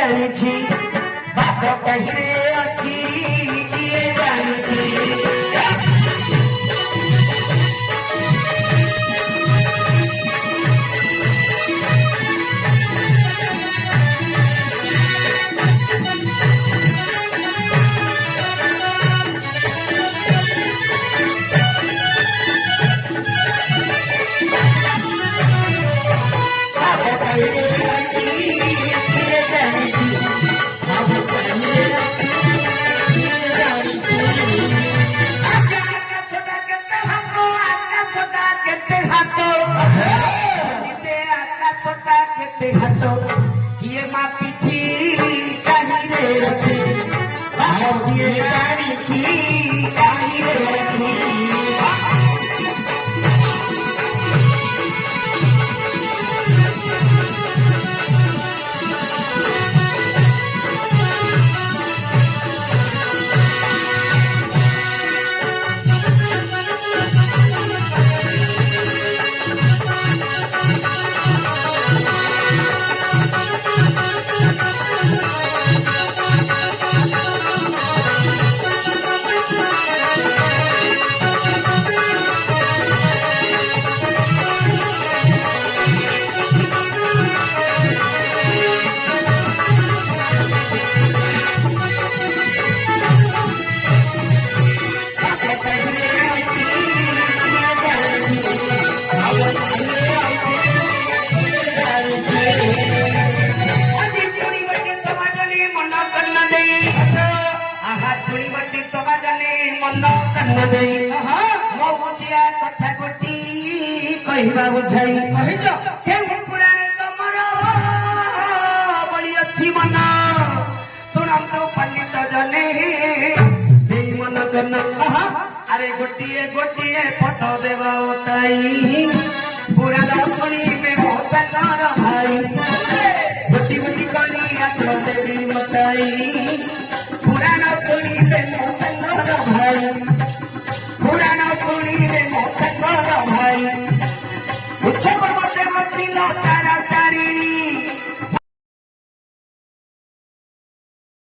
जानी बात कहे अच्छी किए जानी किए माँ पीछी कहीं रे रखी किए जानी कहीं रे रखी कथा गोटी कहवा बुझाई पुराण तमर बड़ी अच्छी मन शुणु पंडित जने मन कन अरे गोटे गोटे पथ देवा बताई पुराण शुणी भाई गोटी गोटी करी देवी बताई